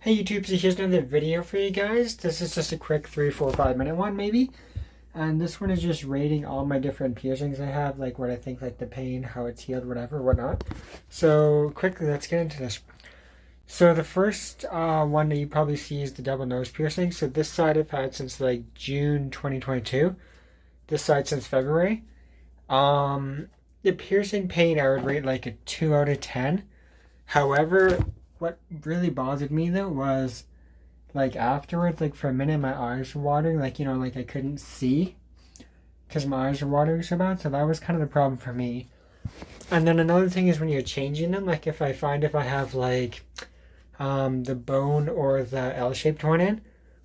Hey YouTube, so here's another video for you guys. This is just a quick 3, 4, 5 minute one maybe. And this one is just rating all my different piercings I have, like what I think, like the pain, how it's healed, whatever, whatnot. So quickly, let's get into this. So the first one that you probably see is the double nose piercing. So this side I've had since like June 2022. This side since February. The piercing pain I would rate like a 2 out of 10. However, what really bothered me though was like afterwards, like for a minute my eyes were watering, like like I couldn't see because my eyes were watering so bad. So that was kind of the problem for me. And then another thing is when you're changing them, like if I have like the bone or the L-shaped one in,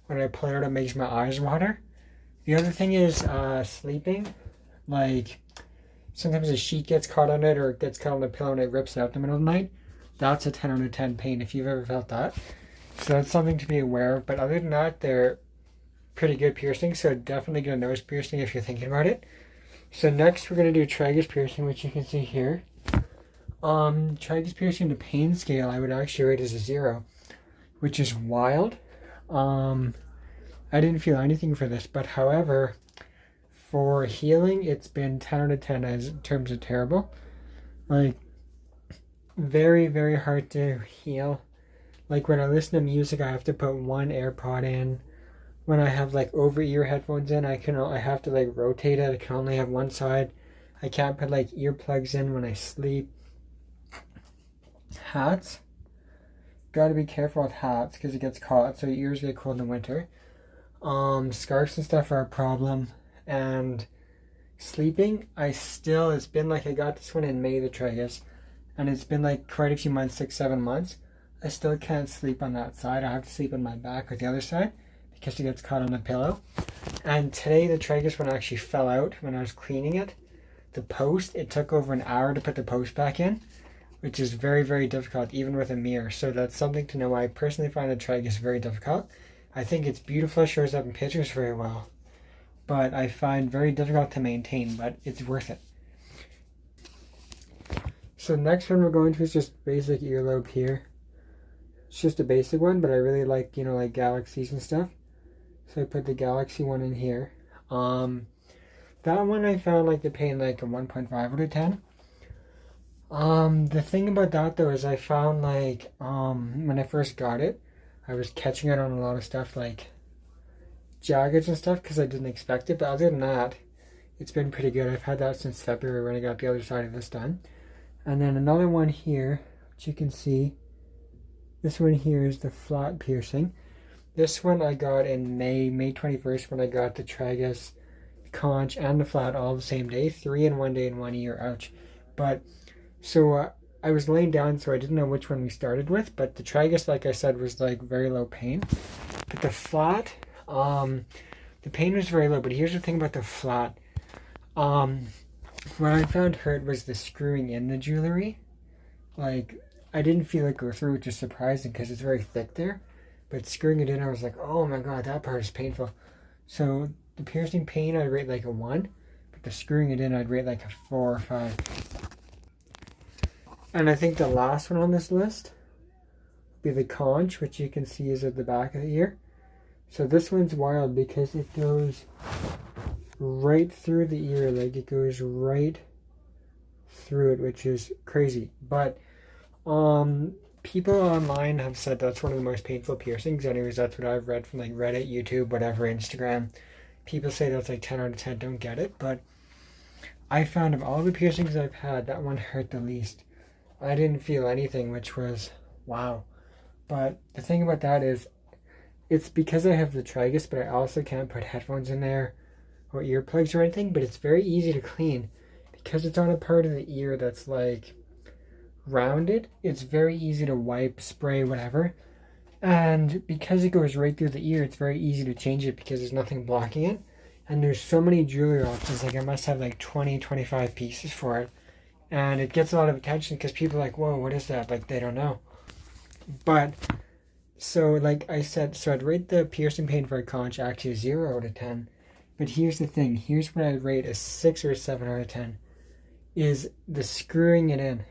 when I pull it out it makes my eyes water. The other thing is sleeping, like sometimes a sheet gets caught on it or it gets caught on the pillow and it rips it out in the middle of the night. That's a 10 out of 10 pain if you've ever felt that. So that's something to be aware of. But other than that, they're pretty good piercings. So definitely get a nose piercing if you're thinking about it. So next we're going to do tragus piercing, which you can see here. Tragus piercing, the pain scale I would actually rate as a 0, which is wild. I didn't feel anything for this. But however, for healing, it's been 10 out of 10 as in terms of terrible. Like, very, very hard to heal. Like when I listen to music, I have to put one AirPod in. When I have like over-ear headphones in, I have to like rotate it. I can only have one side. I can't put like earplugs in when I sleep. Hats. Gotta be careful with hats because it gets caught, so your ears get cold in the winter. Scarves and stuff are a problem. And sleeping, it's been like I got this one in May, the tragus. And it's been like quite a few months, 6, 7 months. I still can't sleep on that side. I have to sleep on my back or the other side because it gets caught on the pillow. And today the tragus one actually fell out when I was cleaning it. The post, it took over an hour to put the post back in, which is very, very difficult even with a mirror. So that's something to know. I personally find the tragus very difficult. I think it's beautiful, shows up in pictures very well. But I find very difficult to maintain, but it's worth it. So next one we're going to is just basic earlobe here. It's just a basic one, but I really like, like galaxies and stuff. So I put the galaxy one in here. That one I found like the pain like a 1.5 out of 10. The thing about that though is I found like, when I first got it, I was catching it on a lot of stuff like jaggeds and stuff because I didn't expect it. But other than that, it's been pretty good. I've had that since February when I got the other side of this done. And then another one here, which you can see. This one here is the flat piercing. This one I got in May 21st when I got the tragus, conch, and the flat all the same day. 3 in one day in 1 year, ouch. But, so I was laying down so I didn't know which one we started with. But the tragus, like I said, was like very low pain. But the flat, the pain was very low. But here's the thing about the flat. What I found hurt was the screwing in the jewelry. Like, I didn't feel it go through, which is surprising because it's very thick there. But screwing it in, I was like, oh my god, that part is painful. So the piercing pain, I'd rate like a 1. But the screwing it in, I'd rate like a 4 or 5. And I think the last one on this list would be the conch, which you can see is at the back of the ear. So this one's wild because it goes right through the ear, like it goes right through it, which is crazy. But people online have said that's one of the most painful piercings. Anyways, that's what I've read from like Reddit, YouTube, whatever, Instagram. People say that's like 10 out of 10. Don't get it, but I found of all the piercings I've had, that one hurt the least. I didn't feel anything, which was wow. But the thing about that is it's because I have the tragus, but I also can't put headphones in there or earplugs or anything, but it's very easy to clean because it's on a part of the ear that's like rounded. It's very easy to wipe, spray, whatever. And because it goes right through the ear, it's very easy to change it because there's nothing blocking it. And there's so many jewelry options, like I must have like 20, 25 pieces for it. And it gets a lot of attention because people are like, whoa, what is that? Like they don't know. But so like I said, so I'd rate the piercing pain for a conch actually a 0 out of 10. But here's the thing, here's what I'd rate a 6 or 7 out of 10, is the screwing it in.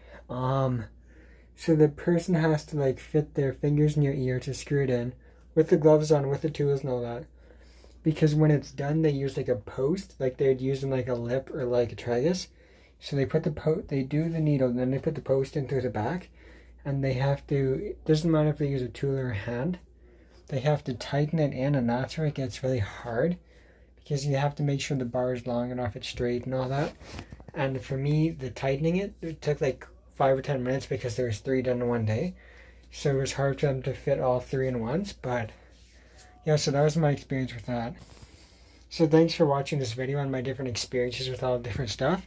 So the person has to like fit their fingers in your ear to screw it in with the gloves on, with the tools and all that. Because when it's done, they use like a post, like they'd use in like a lip or like a tragus. So they put they do the needle, and then they put the post in through the back, and they have to, it doesn't matter if they use a tool or a hand, they have to tighten it in, and that's where it gets really hard, because you have to make sure the bar is long enough, it's straight and all that. And for me, the tightening it took like 5 or 10 minutes because there was 3 done in one day. So it was hard for them to fit all 3 in once, but yeah, so that was my experience with that. So thanks for watching this video on my different experiences with all the different stuff.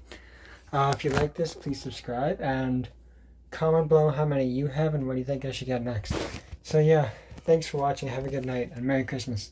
If you like this, please subscribe and comment below how many you have and what do you think I should get next. So yeah, thanks for watching. Have a good night and Merry Christmas.